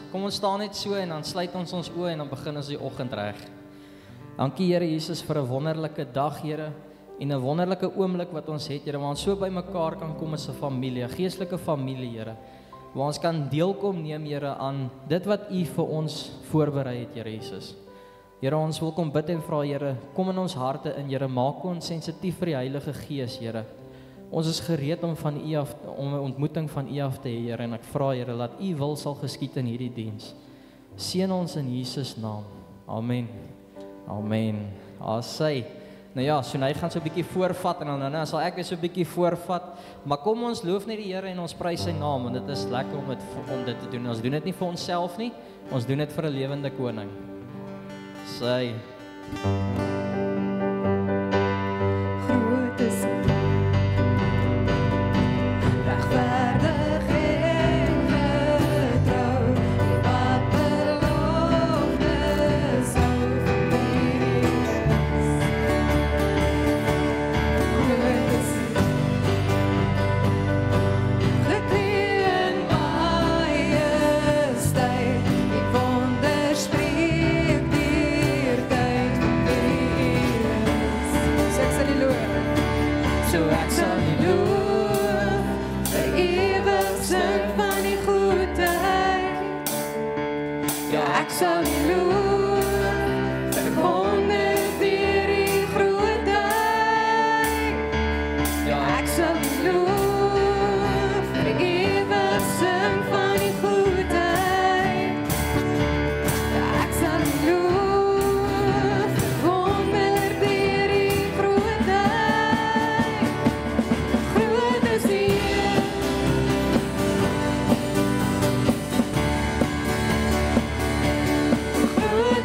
Kom ons staan net so en dan sluit ons oë en dan begin ons die oggend reg. Dankie Here Jesus vir 'n wonderlike dag, Here, en 'n wonderlike oomblik wat ons het, Here, waar ons so by mekaar kan kom as 'n familie, 'n geestelike familie, Here, waar ons kan deelkom neem, Here, aan dit wat U vir ons voorberei het, Here Jesus. Here, ons wil kom bid en vra, Here, kom in ons harte in, Here, maak ons sensitief vir die Heilige Gees, Here. Ons is gereed om van U af, om 'n ontmoeting van U af te hê, Here, en ek vra, Here, dat U wil sal geskied in hierdie diens. Seën ons in Jesus naam. Amen. Amen. Sy. Nou ja, so hy gaan so 'n bietjie voorvat en dan sal ek weer so 'n bietjie voorvat. Maar kom ons loof net die Here en ons prys sy naam, want dit is lekker om dit te doen. Ons doen dit nie vir onsself nie, ons doen dit vir 'n lewende koning. Sy. Groot is regverdig en getrou, wat beloftes hou vir groot is geklee in majesteit, die wonder spreek deur tyd vir is. So ek sal die loof, so ek sal die loof, vir ewig sing van die goedheid. Ja, ek sal die loof, verkondig deur die grootheid. Ja, ek sal die loof, vir ewig sing van die goedheid. Ja, ek sal die loof, verkondig deur die grootheid. Groot is die Heer. Groot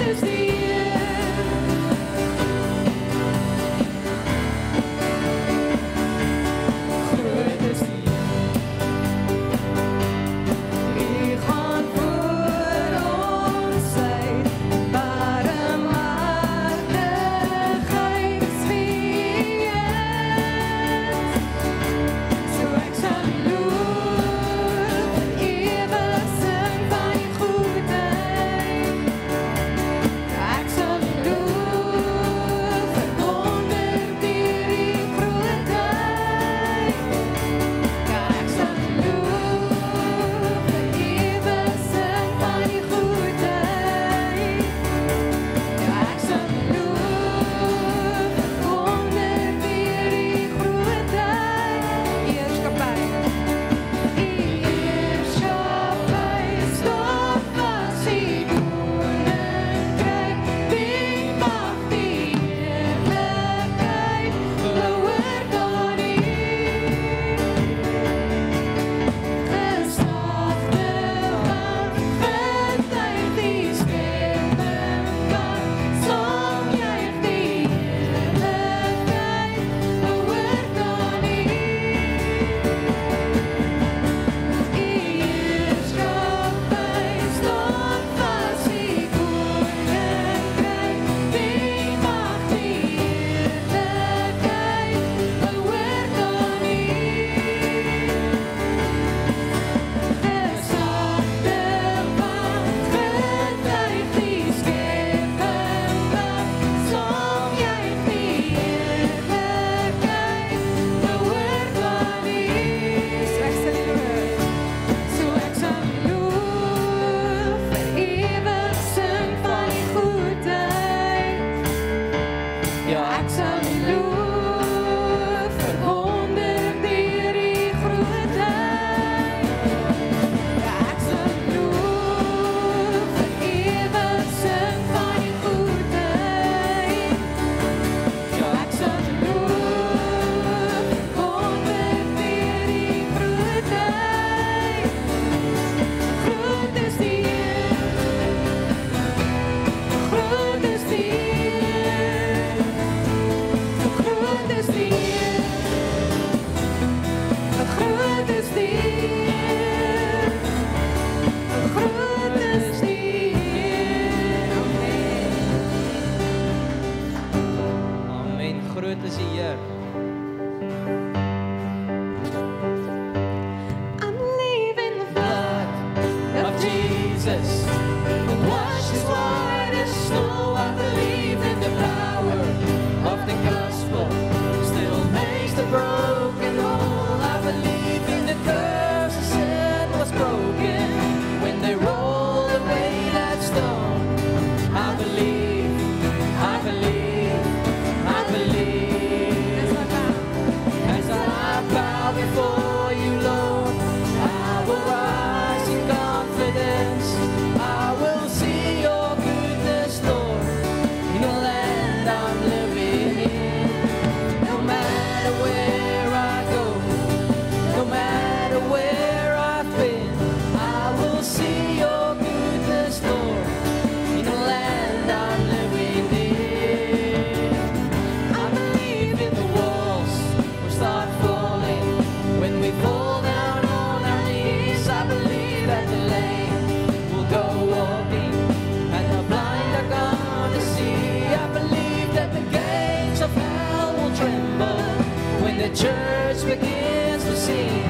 church begins to sing.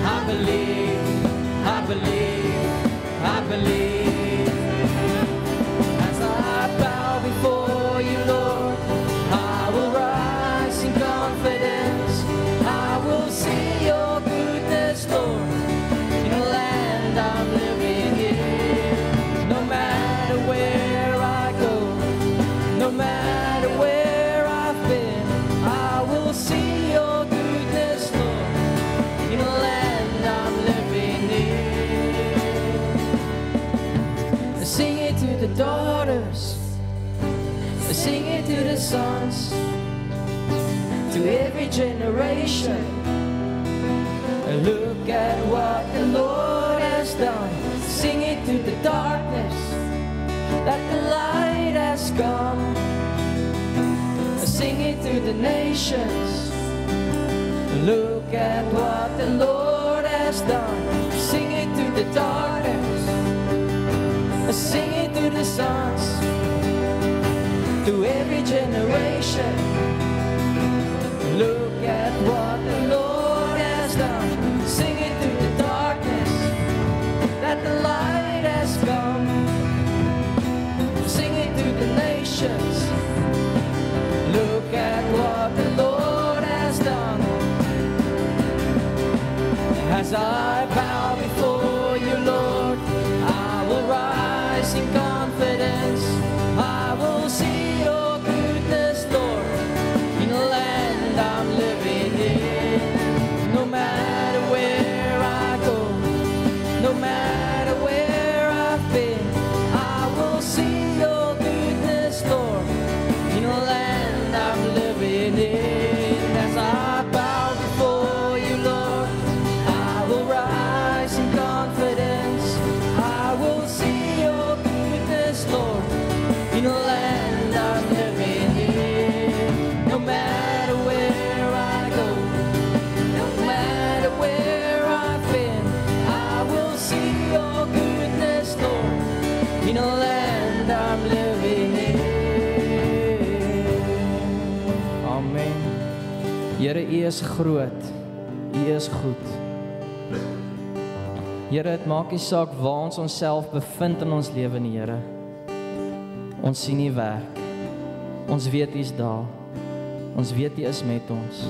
I believe, I believe, I believe. As I bow before you, Lord, I will rise in confidence. I will see your goodness, Lord, in the land I'm living in. No matter where I go, no matter where I've been, I will see your goodness, Lord, in the land I'm living in. Sing it to the daughters, sing it to the sons, to every generation. Look at what the Lord has done. Sing it to the darkness, that the light has come. Sing it to the nations. Look at what the Lord has done. Sing it to the darkness, sing it to the sons, to every generation. Look at what the Lord has done. Sing it to the darkness, that the light has come. Sing it to the nations. Look at what the Lord has done. As I bow before you, Lord, I will rise in confidence. I will see your goodness, Lord, in the land I'm living in. No matter where I go, no matter where I've been, I will see your goodness, Lord, in the land I'm living in. As I bow before you, Lord, I will rise in confidence. I will see your goodness, Lord, in the land I'm living in. No matter where I go, no matter where I've been, I will see your goodness, Lord, in the land I'm living in. Amen. Here, U is groot. U is goed. Here, het maak nie saak waar ons onsself bevind in ons lewe nie, Here. Ons sien U werk. Ons weet U is daar. Ons weet U is met ons.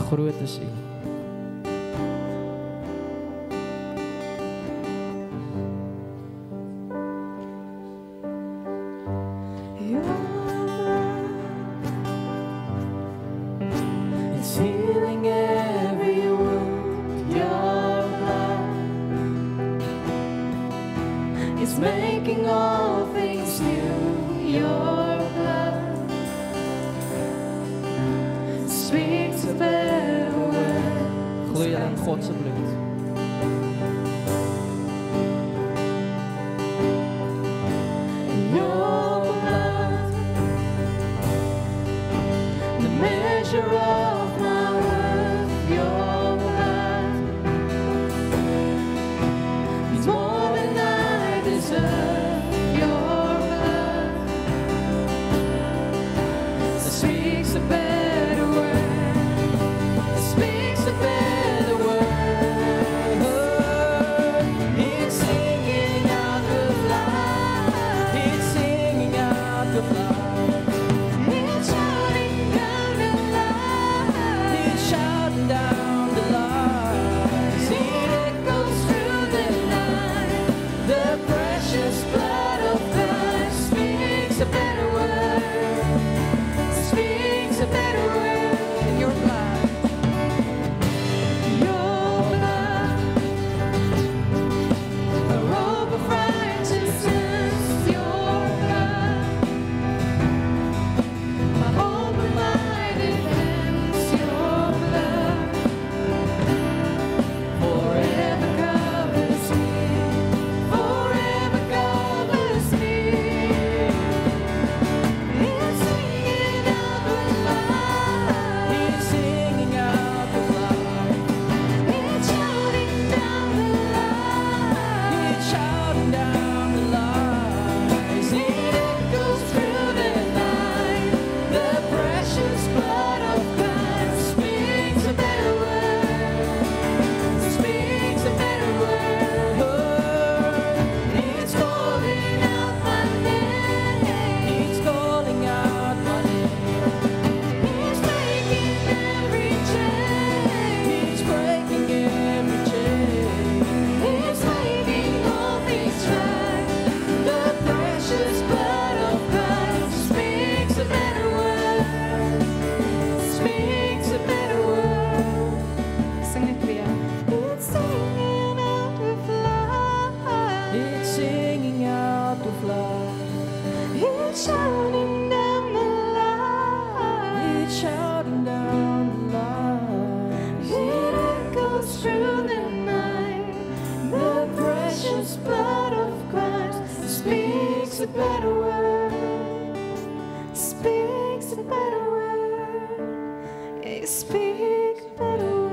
Groot is U. It's healing every wound. Your blood is making all things new. Your blood speaks a better word. Glorie aan God se bloed. Your blood, the measure of my worth. Your blood is more than I deserve. Your blood speaks a better word. Speaks a better word. It's singing out of life. It's singing out of life. It's shouting down the line. It's shouting down the line. See, it goes through the line. The precious blood. blood of Christ speaks a better word. Speaks a better word. It speaks a better word.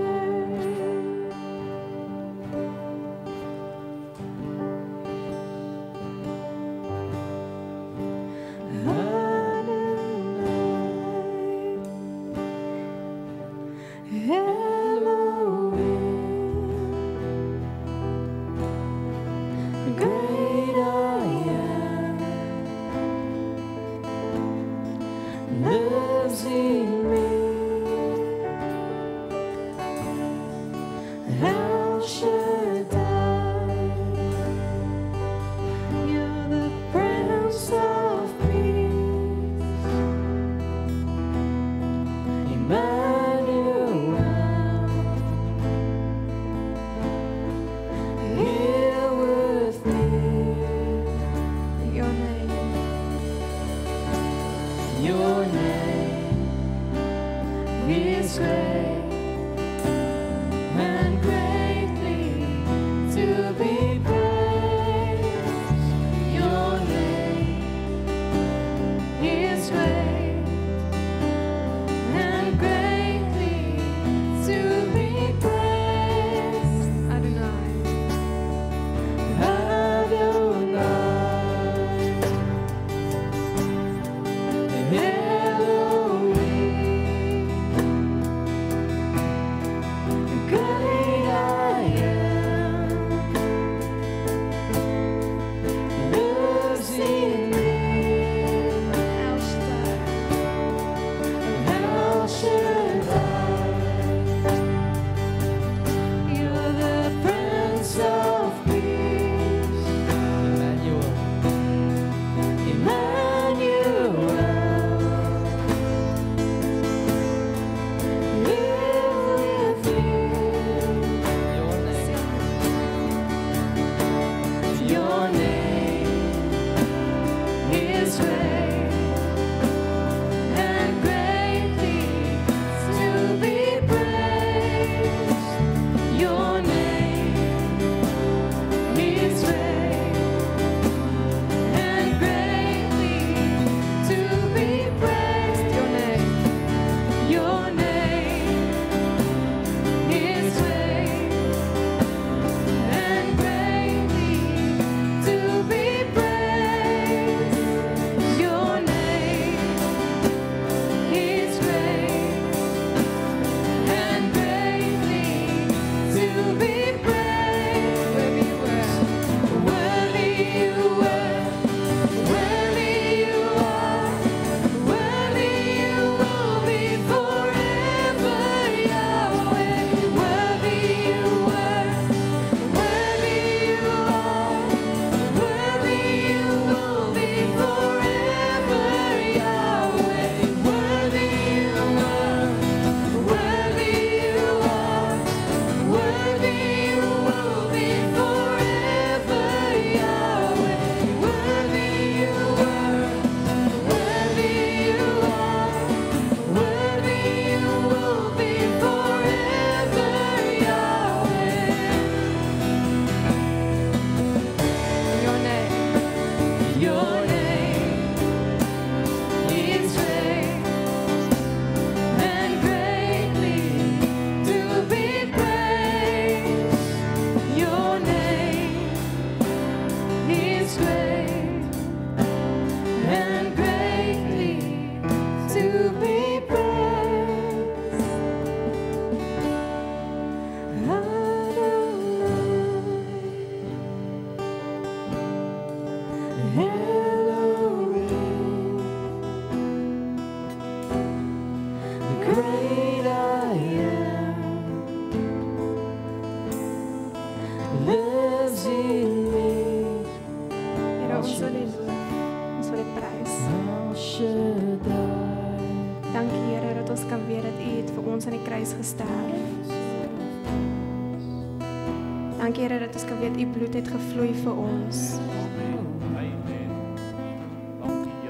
Dankie Here dat ons kan weet u bloed het gevloei vir ons.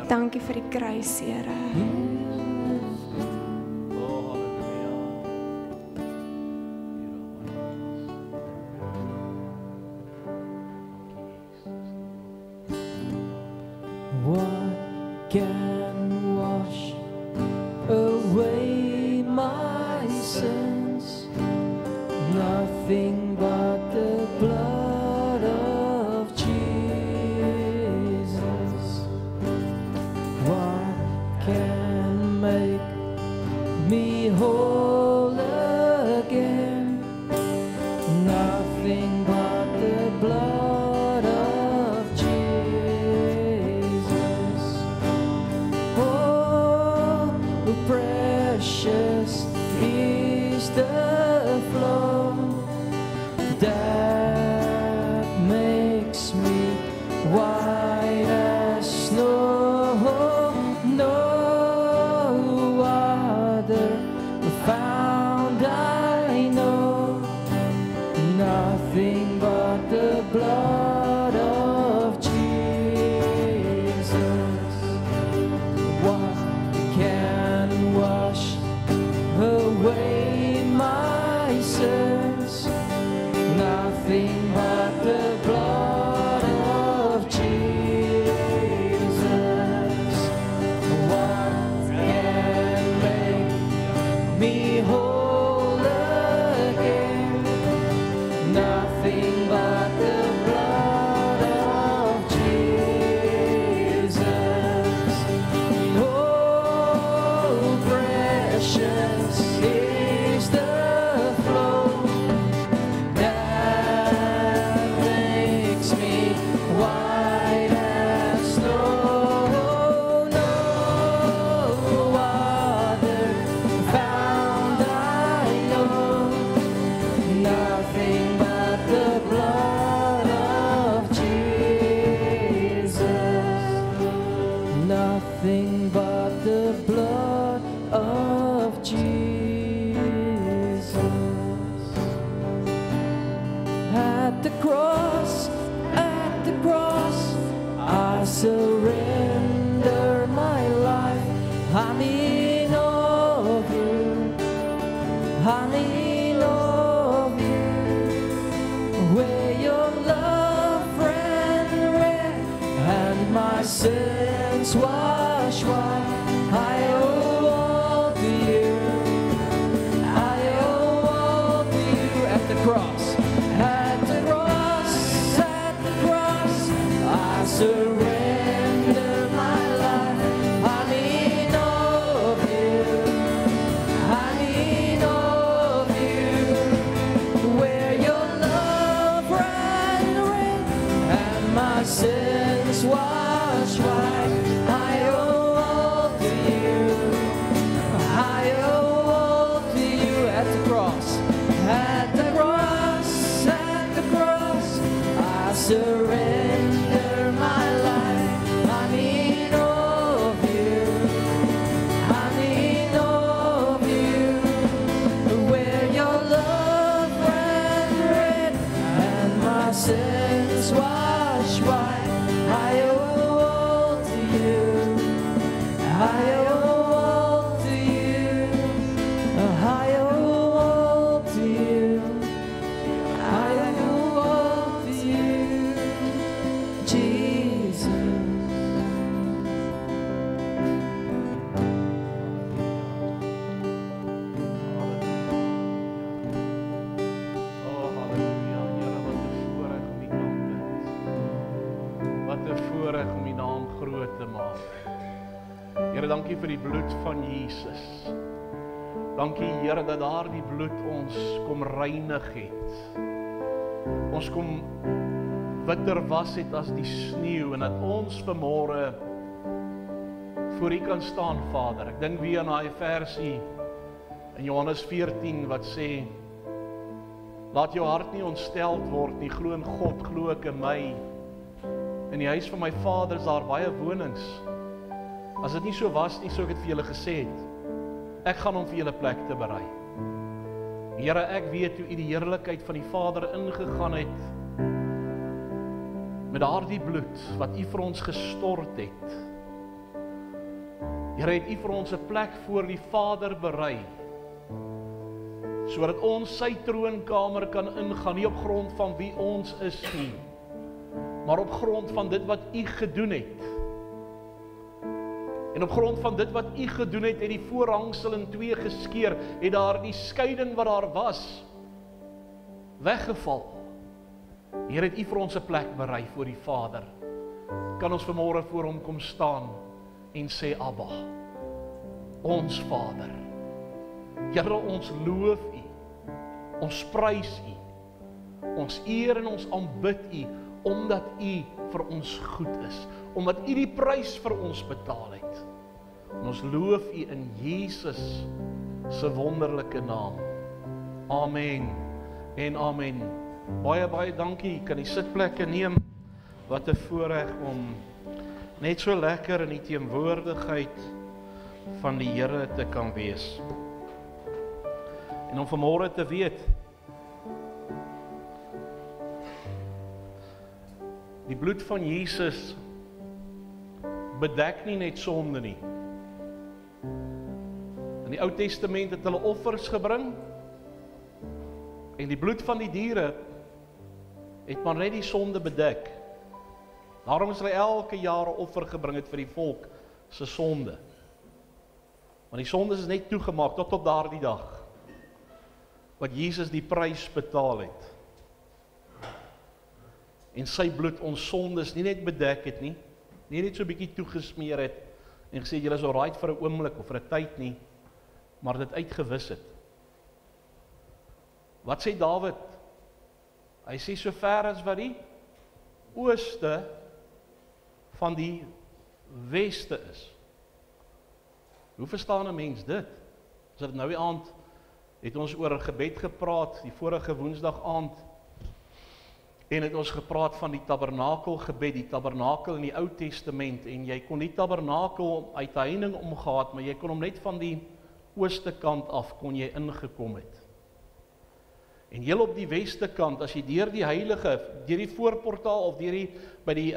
Dankie vir die kruis, Here. can wash away my sins? Nothing but the blood of Jesus. What can make me whole again? Nothing but the blood of Jesus. Oh, precious is the flow that makes me white as snow. No other found I know. Nothing but the blood of Jesus. What can wash away my sins? Nothing but the blood of Jesus. What can make me whole again? Nothing but the blood of Jesus. Oh, precious is the flow that makes me white as snow. No other found I know. Nothing but the blood of Jesus. Nothing but the blood of Jesus. At the cross, I surrender my life. I need of you. I need of you. Where your love ran red and my sins wash white. I owe all to you. I owe all to you. At the cross, at the cross, I surrender my life. I need of you. I need of you. Where your love ran red and my sins wash white. I owe all to you. I owe all to you. At the cross, at the cross, I surrender my life. I need of you. I need of you. Where your love ran red and my sins wash white. I owe all to you. I owe all to you. I owe all to you. I owe all to you, Jesus. Oh, halleluja, Here, wat 'n voorreg om U naam te aanbid. Wat 'n voorreg om U naam groot te maak. Here, dankie vir die bloed van Jesus. Dankie, Here, dat daardie bloed ons kom reinig het. Ons kom witter was het as die sneeu en dat ons vanmôre voor U kan staan, Vader. Ek dink weer aan daai versie in Johannes 14 wat sê: laat jou hart nie ontsteld word nie, glo in God, glo ek in my. In die huis van my Vader is daar baie wonings. As dit nie so was nie, sou ek dit vir julle gesê het. Ek gaan om vir julle plek te berei. Here, ek weet hoe U die heerlikheid van die Vader ingegaan het met daardie bloed wat U vir ons gestort het. Here, het U vir ons 'n plek voor die Vader berei, sodat ons sy troonkamer kan ingaan, nie op grond van wie ons is nie, maar op grond van dit wat U gedoen het. En op grond van dit wat U gedoen het, het die voorhangsel in twee geskeur, het daar die skeiding wat daar was, weggeval. Here, het U vir ons 'n plek berei voor die Vader. Kan ons vanmôre voor hom kom staan en sê, Abba, ons Vader. Here, ons loof U, ons prys U, ons eer en ons aanbid U, omdat U vir ons goed is, omdat U die prys vir ons betaal het. En ons loof U in Jesus se wonderlike naam. Amen en amen. Baie, baie dankie, kan die sitplekke neem. Wat 'n voorreg om net so lekker in die teenwoordigheid van die Here te kan wees. En om vanmôre te weet, die bloed van Jesus bedek nie net sonde nie. In die Ou Testament het hulle offers gebring, en die bloed van die diere het maar net die sonde bedek. Daarom is hulle elke jaar 'n offer gebring het vir die volk se sonde. Want die sondes is net toegemaak tot op daardie dag, wat Jesus die prys betaal het. En sy bloed ons sondes nie net bedek het nie net so 'n bietjie toegesmeer het, en gesê, julle is alright vir 'n oomblik of vir 'n tyd nie, maar dit uitgewis het. Wat sê Dawid? Hy sê, so ver as wat die ooste van die weste is. Hoe verstaan 'n mens dit? As dit nou die aand, het ons oor gebed gepraat, die vorige Woensdag aand, en het ons gepraat van die tabernakelgebed, die tabernakel in die Ou Testament, en jy kon die tabernakel uit die heining omgehaat, maar jy kon hom net van die ooste kant af, kon jy ingekom het. En heel op die weste kant, as jy deur die heilige, deur die voorportaal, of by die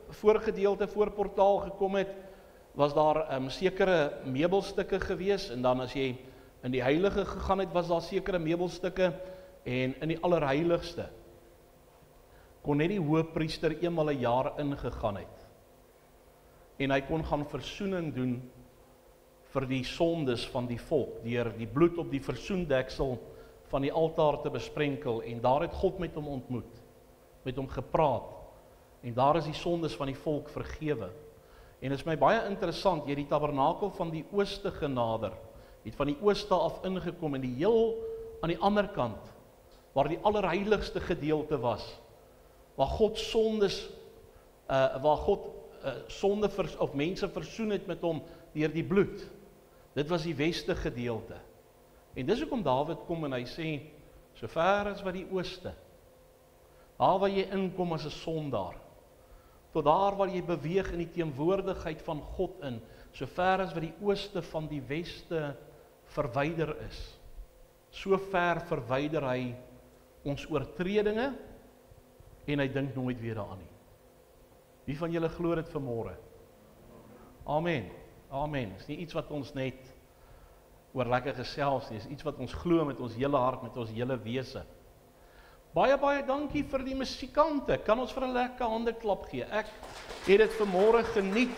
voorgedeelte voorportaal gekom het, was daar sekere meubelstukke gewees, en dan as jy in die heilige gegaan het, was daar sekere meubelstukke, en in die allerheiligste kon net die hoëpriester eenmal 'n jaar ingegaan het. En hy kon gaan versoening doen vir die sondes van die volk, deur die bloed op die versoendeksel van die altaar te besprenkel, en daar het God met hom ontmoet, met hom gepraat, en daar is die sondes van die volk vergewe. En dit is my baie interessant, jy die tabernakel van die ooste genader, het van die ooste af ingekom, en die heel aan die ander kant, waar die allerheiligste gedeelte was, waar God sondes, sonde of mense versoen het met hom deur die bloed. Dit was die weste gedeelte. En dis hoekom Dawid kom en hy sê, so ver as wat die ooste, daar waar jy inkom as 'n sondaar, tot daar waar jy beweeg in die teenwoordigheid van God in, so ver as wat die ooste van die weste verwyder is, so ver verwyder hy ons oortredinge, en hy dink nooit weer daaraan nie. Wie van julle glo dit vanmôre? Amen. Amen. Dis nie iets wat ons net oor lekker gesels nie, is iets wat ons glo met ons hele hart, met ons hele wese. Baie, baie dankie vir die musikante. Kan ons vir 'n lekker handeklap gee? Ek het dit vanmôre geniet.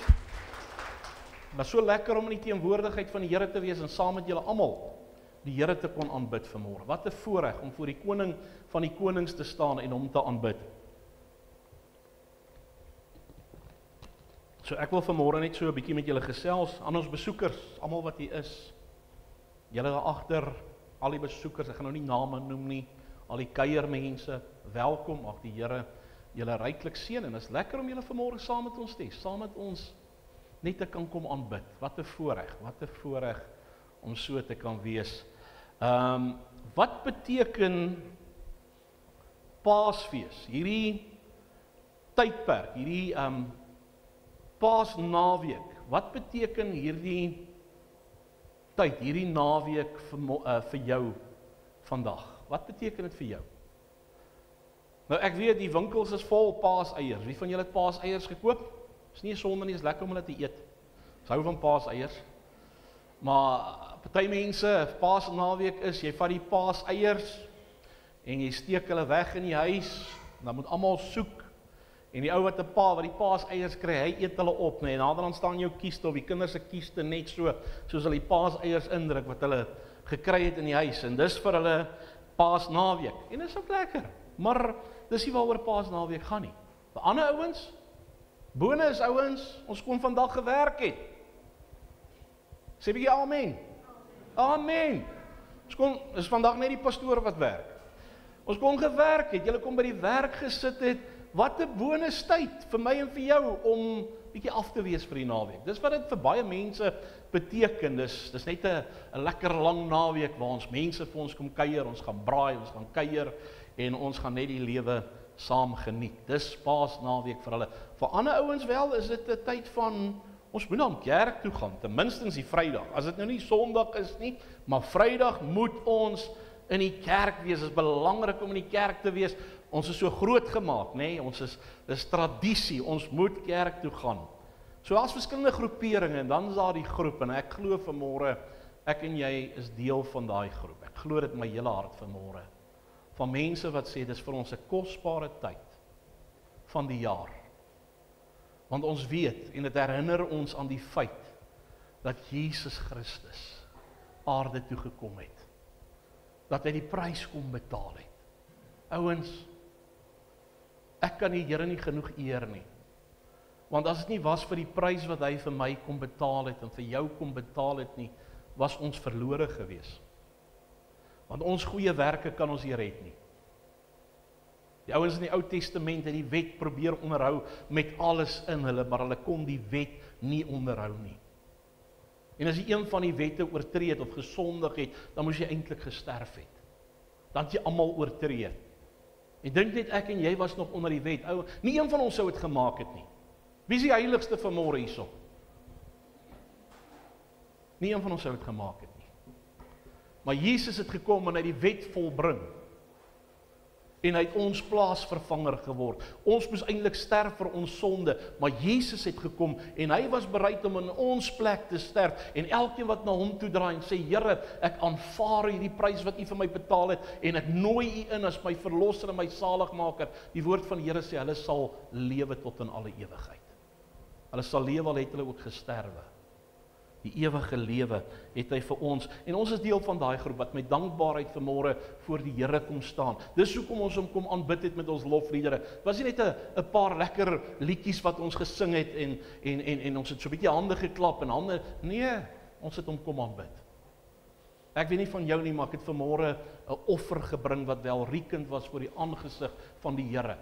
Maar so lekker om in die teenwoordigheid van die Here te wees en saam met julle almal die Here te kon aanbid vanmôre. Wat 'n voorreg om voor die koning van die konings te staan en hom te aanbid. So ek wil vanmôre net so 'n bietjie met julle gesels, aan ons besoekers, almal wat hier is. Julle daar agter, al die besoekers, ek gaan nou nie name noem nie, al die kuiermense, welkom, mag die Here julle ryklik seën, en is lekker om julle vanmôre saam met ons te hê, saam met ons net te kan kom aanbid. Wat 'n voorreg om so te kan wees. Wat beteken Paasfees? Hierdie tydperk, hierdie Paasnaweek. Wat beteken hierdie tyd, hierdie naweek vir jou vandag? Wat beteken dit vir jou? Nou ek weet die winkels is vol paaseiers. Wie van julle het paaseiers gekoop? Is nie 'n sonde nie, is lekker om hulle te eet. Ons hou van paaseiers. Maar party mense, Paasnaweek is, jy vat die paaseiers en jy steek hulle weg in die huis. Dan moet almal soek En die ou wat die paaseiers kry, hy eet hulle op, nee, en naderhand staan jou kieste of die kinders se kieste net soos hulle die paaseiers indruk wat hulle gekry het in die huis, en dis vir hulle paasnaweek. En dis ook lekker, maar dis nie waaroor paasnaweek gaan nie. Vir ander ouens, bonus ouens, ons kon vandag gewerk het. Sê bietjie amen. Amen. Is vandag net die pastoor wat werk. Ons kon gewerk het, julle kom by die werk gesit het, wat 'n bonus tyd vir my en vir jou om bietjie af te wees vir die naweek. Dis wat dit vir baie mense beteken. Dis net 'n lekker lang naweek waar ons mense vir ons kom kuier, ons gaan braai, ons gaan kuier en ons gaan net die lewe saam geniet. Dis Paasnaweek vir hulle. Vir ander ouens wel is dit 'n tyd van ons moet aan kerk toe gaan, ten minstens die Vrydag. As dit nou nie Sondag is nie, maar Vrydag moet ons in die kerk wees. Dit is belangrik om in die kerk te wees. Ons is so groot gemaak, nê? Dis tradisie, ons moet kerk toe gaan. So as verskillende groeperinge, en dan is daar die groep, en ek glo vanmôre, ek en jy is deel van daai groep. Ek glo dit my hele hart vanmôre. Van mense wat sê, dis vir ons 'n kosbare tyd van die jaar. Want ons weet, en dit herinner ons aan die feit, dat Jesus Christus aarde toe gekom het. Dat hy die prys kom betaal het. Ouens, ek kan die Here nie genoeg eer nie. Want as dit nie was vir die prys wat hy vir my kom betaal het, en vir jou kom betaal het nie, was ons verlore gewees. Want ons goeie werke kan ons nie red nie. Die ouens in die Ou Testament het die wet probeer onderhou met alles in hulle, maar hulle kon die wet nie onderhou nie. En as jy een van die wette oortree het of gesondig het, dan moes jy eintlik gesterf het. Dan het jy almal oortree. Ek dink net ek en jy was nog onder die wet. Ou, nie een van ons sou dit gemaak het nie. Wie is die heiligste vanmôre hierso? Nie een van ons sou dit gemaak het nie. Maar Jesus het gekom en hy die wet volbring. En hy het ons plaasvervanger geword. Ons moes eintlik sterf vir ons sonde, maar Jesus het gekom en hy was bereid om in ons plek te sterf. En elkeen wat na hom toe draai en sê, Here, ek aanvaar hierdie prys wat U vir my betaal het en ek nooi U in as my verlosser en my saligmaker. Die woord van die Here sê, hulle sal lewe tot in alle ewigheid. Hulle sal lewe, al het hulle ook gesterwe. Die ewige lewe het hy vir ons, en ons is deel van daai groep wat met dankbaarheid vanmôre voor die Here kom staan. Dis hoekom ons hom kom aanbid het met ons lofliedere. Dit was nie net 'n paar lekker liedjies wat ons gesing het en ons het so 'n bietjie hande geklap en hande, nee, ons het hom kom aanbid. Ek weet nie van jou nie, maar ek het vanmôre 'n offer gebring wat welriekend was voor die aangesig van die Here.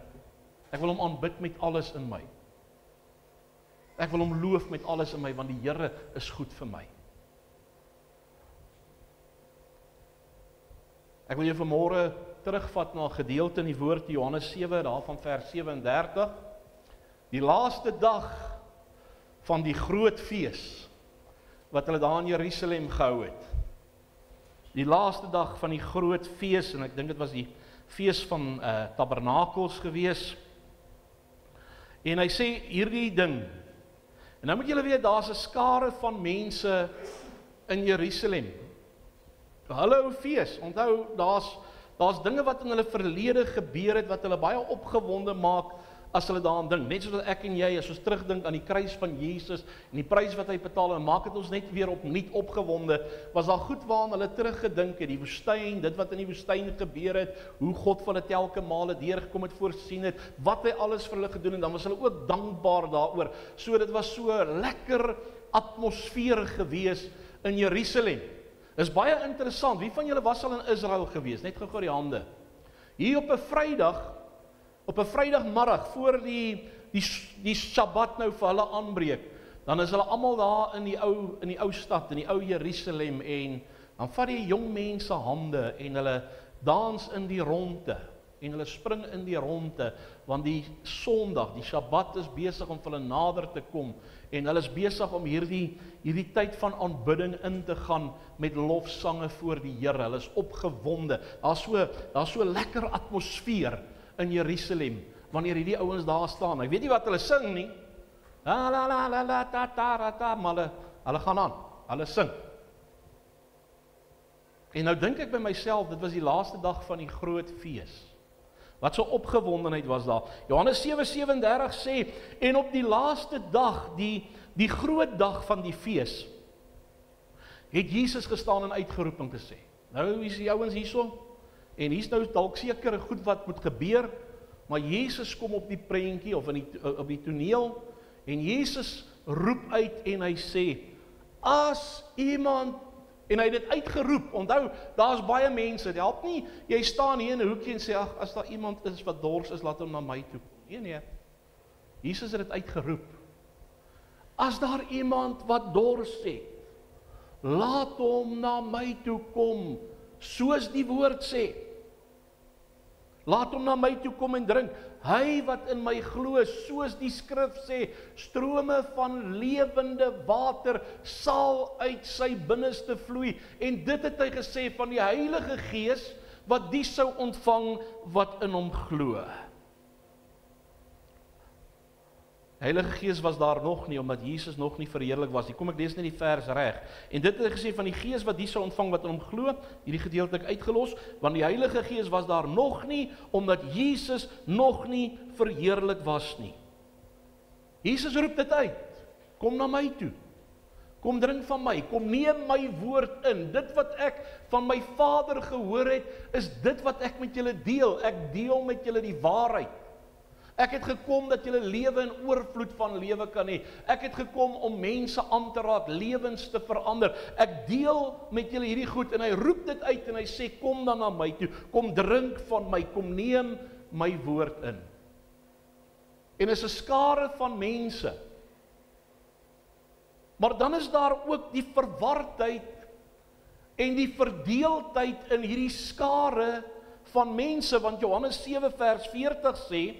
Ek wil hom aanbid met alles in my. Ek wil hom loof met alles in my, want die Here is goed vir my. Ek wil jou vanmôre terugvat na 'n gedeelte in die woord Johannes 7, daarvan vers 37. Die laaste dag van die groot fees wat hulle daar in Jerusalem gehou het. Die laaste dag van die groot fees, en ek dink dit was die fees van Tabernakels gewees. En hy sê hierdie ding. En nou moet julle weet, daar's 'n skare van mense in Jerusalem. Hulle hou fees. Onthou, daar's dinge wat in hulle verlede gebeur het wat hulle baie opgewonde maak as hulle daaraan dink. Net soos wat ek en jy, as ons terugdink aan die kruis van Jesus en die prys wat hy betaal, en maak dit ons net weer opnuut opgewonde. Was daar goed waaraan hulle teruggedink het, die woestyn, dit wat in die woestyn gebeur het, hoe God van hulle telke male deurgekom het, voorsien het, wat hy alles vir hulle gedoen het, dan was hulle ook dankbaar daaroor. So dit was so 'n lekker atmosfeer gewees in Jerusalem. Is baie interessant. Wie van julle was al in Israel gewees? Net gou die hande. Hier op 'n Vrydagmiddag voor die Sabbat nou vir hulle aanbreek, dan is hulle almal daar in die ou stad, in die ou Jerusalem, en dan vat die jong mense hande en hulle dans in die ronde en hulle spring in die ronde, want die Sondag, die Sabbat is besig om vir hulle nader te kom, en hulle is besig om hierdie tyd van aanbidding in te gaan met lofsange voor die Here. Hulle is opgewonde. Daar's so 'n lekker atmosfeer in Jerusalem wanneer hierdie ouens daar staan. Ek weet nie wat hulle sing nie. La la la la la ta ta ta, maar hulle gaan aan. Hulle sing. En nou dink ek by myself, dit was die laaste dag van die groot fees. Wat so opgewondenheid was daar. Johannes 7:37 sê, en op die laaste dag, die groot dag van die fees, het Jesus gestaan en uitgeroep en gesê, nou is die ouens hierso, en hier's nou dalk seker goed wat moet gebeur, maar Jesus kom op die prentjie, of op die toneel, en Jesus roep uit en hy sê, as iemand, en hy het dit uitgeroep, onthou, daar's baie mense, dit help nie, jy staan hier in 'n hoekie en sê, ag, as daar iemand is wat dors is, laat hom na my toe kom. Nee, Jesus het dit uitgeroep. As daar iemand wat dors het, laat hom na my toe kom, soos die woord sê. Laat hom na my toe kom en drink. Hy wat in my glo, soos die skrif sê, strome van lewende water sal uit sy binneste vloei. En dit het hy gesê van die Heilige Gees, wat die sou ontvang wat in hom glo. Heilige Gees was daar nog nie, omdat Jesus nog nie verheerlik was. Kom ek lees net die vers reg. En dit het hy gesê van die Gees wat die sou ontvang wat in hom glo, hierdie gedeelte ek uitgelos, want die Heilige Gees was daar nog nie, omdat Jesus nog nie verheerlik was nie. Jesus roep dit uit, kom na my toe, kom drink van my, kom neem my woord in, dit wat ek van my Vader gehoor het, is dit wat ek met julle deel, ek deel met julle die waarheid. Ek het gekom dat julle lewe in oorvloed van lewe kan hê. Ek het gekom om mense aan te raak, lewens te verander. Ek deel met julle hierdie goed en hy roep dit uit en hy sê, kom dan na my toe, kom drink van my, kom neem my woord in. En is 'n skare van mense. Maar dan is daar ook die verwardheid en die verdeeldheid in hierdie skare van mense, want Johannes 7 vers 40 sê,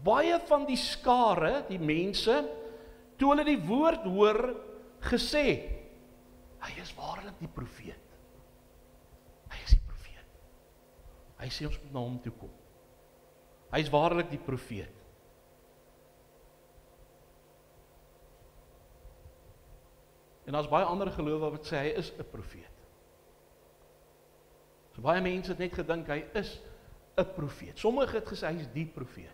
baie van die skare, die mense, toe hulle die woord hoor, gesê, hy is waarlik die profeet. Hy is die profeet. Hy sê ons moet na hom toe kom. Hy is waarlik die profeet. En daar's baie ander gelowe wat sê hy is 'n profeet. So baie mense het net gedink hy is 'n profeet. Sommige het gesê hy is die profeet.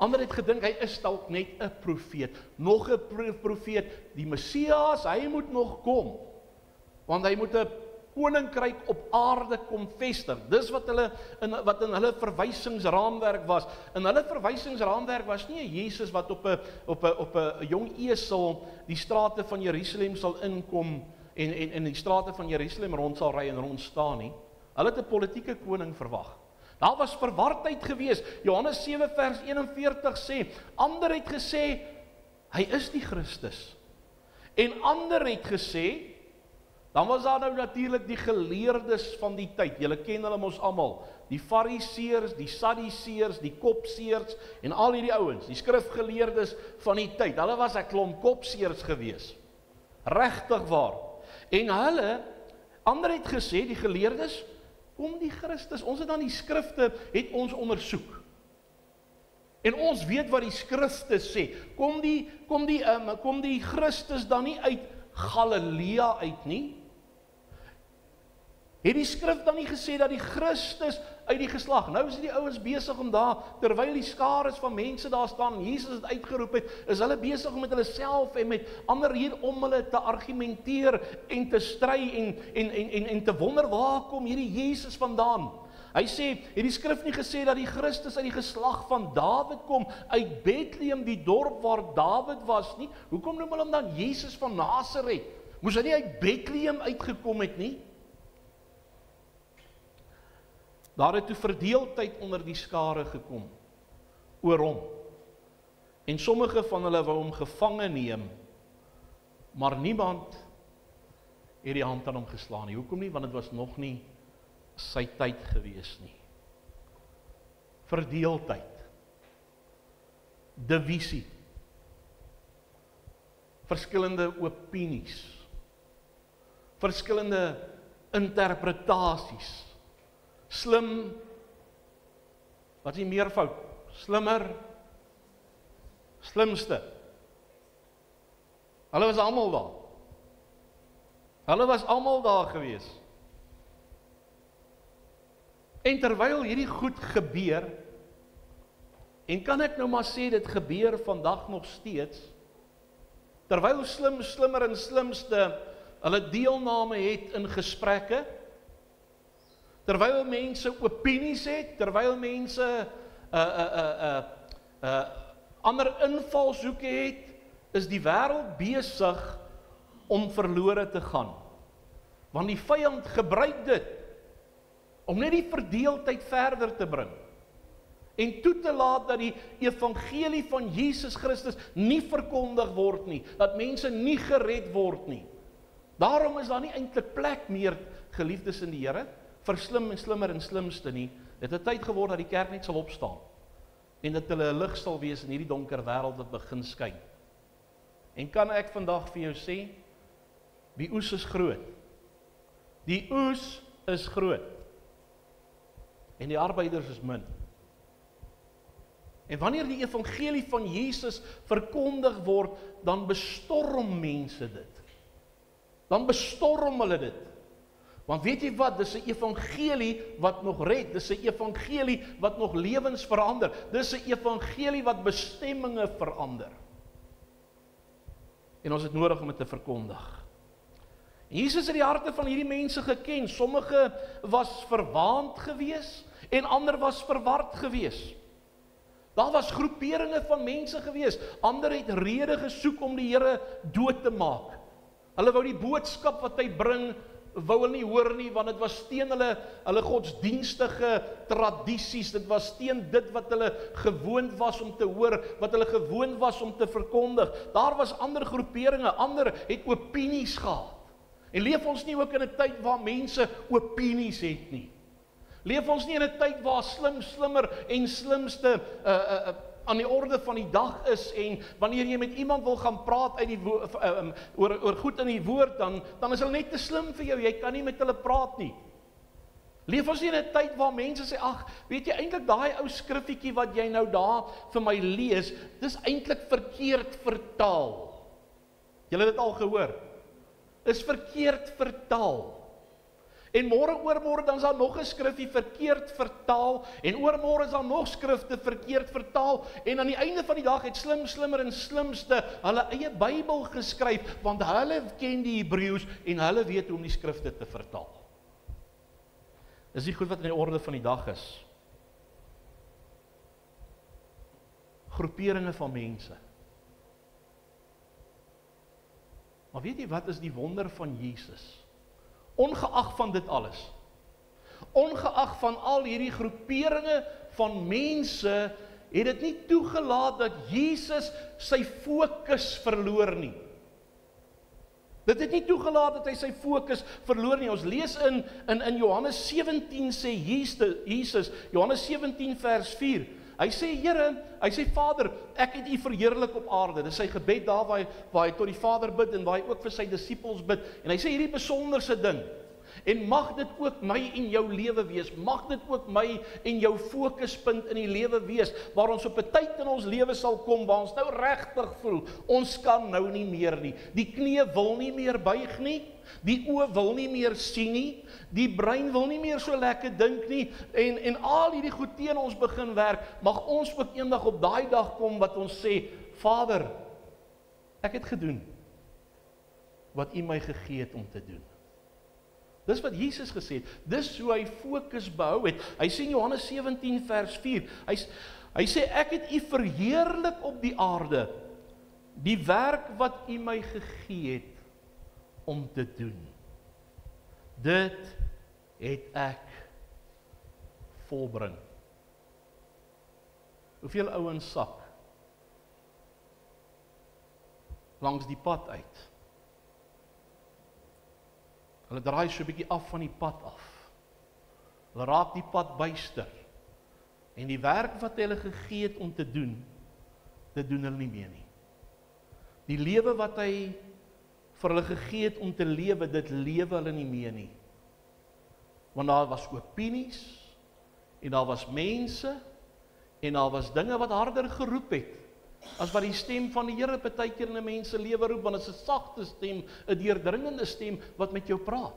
Ander het gedink, hy is dalk net 'n profeet, nog 'n profeet, die Messias, hy moet nog kom, want hy moet 'n koninkryk op aarde kom vestig. Dis wat in hulle verwysingsraamwerk was. In hulle verwysingsraamwerk was nie 'n Jesus wat op 'n jong esel die strate van Jerusalem sal inkom en die strate van Jerusalem rond sal ry en rond staan nie. Hulle het 'n politieke koning verwag. Daar was verwardheid gewees. Johannes 7 vers 41 sê, ander het gesê, hy is die Christus. En ander het gesê, dan was daar nou natuurlik die geleerdes van die tyd. Julle ken hulle mos almal. Die Fariseërs, die Sadduseërs, die kopseërs en al hierdie ouens, die skrifgeleerdes van die tyd. Hulle was 'n klomp kopseërs gewees. Regtig waar. En hulle, ander het gesê, die geleerdes, kom die Christus, ons het dan die skrifte, het ons ondersoek. En ons weet wat die skrifte sê. Kom die Christus dan nie uit Galilea uit nie? Het die skrif dan nie gesê dat die Christus uit die geslag, nou is die ouens besig om daar, terwyl die skares van mense daar staan, Jesus het uitgeroep het, is hulle besig met hulle self en met ander hier om hulle te argumenteer en te stry en te wonder, waar kom hierdie Jesus vandaan? Hy sê, het die skrif nie gesê dat die Christus uit die geslag van Dawid kom, uit Bethlehem, die dorp waar Dawid was nie? Hoekom noem hulle hom dan Jesus van Nasaret? Moes hy nie uit Bethlehem uitgekom het nie? Daar het toe verdeeldheid onder die skare gekom, oor hom. En sommige van hulle wou hom gevange neem, maar niemand het die hand aan hom geslaan nie. Hoekom nie? Want dit was nog nie sy tyd gewees nie. Verdeeldheid, divisie, verskillende opinies, verskillende interpretasies, slim, wat is die meervoud? Slimmer, slimste. Hulle was almal daar. Hulle was almal daar gewees. En terwyl hierdie goed gebeur, en kan ek nou maar sê dit gebeur vandag nog steeds, terwyl slimmer en slimste hulle deelname het in gesprekke, terwyl mense opinies het, terwyl mense ander invalshoeke het, is die wêreld besig om verlore te gaan. Want die vyand gebruik dit om net die verdeeldheid verder te bring en toe te laat dat die evangelie van Jesus Christus nie verkondig word nie, dat mense nie gered word nie. Daarom is daar nie eintlik plek meer, geliefdes in die Here, vir slim en slimmer en slimste nie. Dit het tyd geword dat die kerk net sal opstaan en dat hulle 'n lig sal wees in hierdie donker wêreld wat begin skyn. En kan ek vandag vir jou sê, die oes is groot. Die oes is groot. En die arbeiders is min. En wanneer die evangelie van Jesus verkondig word, dan bestorm mense dit. Dan bestorm hulle dit. Want weet jy wat, dis 'n evangelie wat nog red, dis 'n evangelie wat nog lewens verander, dis 'n evangelie wat bestemminge verander. En ons het nodig om dit te verkondig. Jesus het die harte van hierdie mense geken, sommige was verwaand gewees, en ander was verward gewees. Daar was groeperinge van mense gewees, ander het rede gesoek om die Here dood te maak. Hulle wou die boodskap wat hy bring, wou hulle nie hoor nie, want dit was teen hulle godsdienstige tradisies, dit was teen dit wat hulle gewoond was om te hoor, wat hulle gewoond was om te verkondig. Daar was ander groeperinge, ander het opinies gehad. En leef ons nie ook in 'n tyd waar mense opinies het nie? Leef ons nie in 'n tyd waar slimmer en slimste aan die orde van die dag is, en wanneer jy met iemand wil gaan praat uit die oor goed in die woord, dan is hulle net te slim vir jou, jy kan nie met hulle praat nie. Leef ons nie in 'n tyd waar mense sê, ag, weet jy eintlik daai ou skriffietjie wat jy nou daar vir my lees, dis eintlik verkeerd vertaal. Julle het dit al gehoor. Is verkeerd vertaal. En môre dan is daar nog 'n skrifgie verkeerd vertaal, en oormôre is daar nog skrifte verkeerd vertaal, en aan die einde van die dag het slimmer en slimste hulle eie Bybel geskryf, want hulle ken die Hebreëus en hulle weet hoe om die skrifte te vertaal. Dis nie goed wat in die orde van die dag is. Groeperinge van mense. Maar weet jy wat is die wonder van Jesus? Ongeag van dit alles, ongeag van al hierdie groeperinge van mense, het dit nie toegelaat dat Jesus sy fokus verloor nie. Dit het nie toegelaat dat hy sy fokus verloor nie. Ons lees in Johannes 17 sê Jesus, Johannes 17 vers 4, hy sê, Here, hy sê, Vader, ek het U verheerlik op aarde. Dis sy gebed daar waar hy tot die Vader bid en waar hy ook vir sy disippels bid. En hy sê hierdie besonderse ding, en mag dit ook my en jou lewe wees, mag dit ook my en jou fokuspunt in die lewe wees, waar ons op 'n tyd in ons lewe sal kom, waar ons nou regtig voel, ons kan nou nie meer nie. Die knie wil nie meer buig nie, die oë wil nie meer sien nie, die brein wil nie meer so lekker dink nie, en al hierdie goed teen ons begin werk, mag ons ook eendag op daai dag kom wat ons sê, Vader, ek het gedoen wat U my gegee het om te doen. Dis wat Jesus gesê het, dis hoe hy fokus behou het. Hy sê in Johannes 17 vers 4, hy sê, ek het U verheerlik op die aarde, die werk wat U my gegee het om te doen. Dit het ek volbring. Hoeveel ouens sak langs die pad uit? Hulle draai so 'n bietjie af van die pad af. Hulle raak die pad byster. En die werk wat hulle gegee het om te doen, dit doen hulle nie meer nie. Die lewe wat hy vir hulle gegee het om te lewe, dit lewe hulle nie meer nie. Want daar was opinies, en daar was mense, en daar was dinge wat harder geroep het, as wat die stem van die Here partykeer in 'n mens se lewe roep, want dit is 'n sagte stem, 'n deurdringende stem wat met jou praat.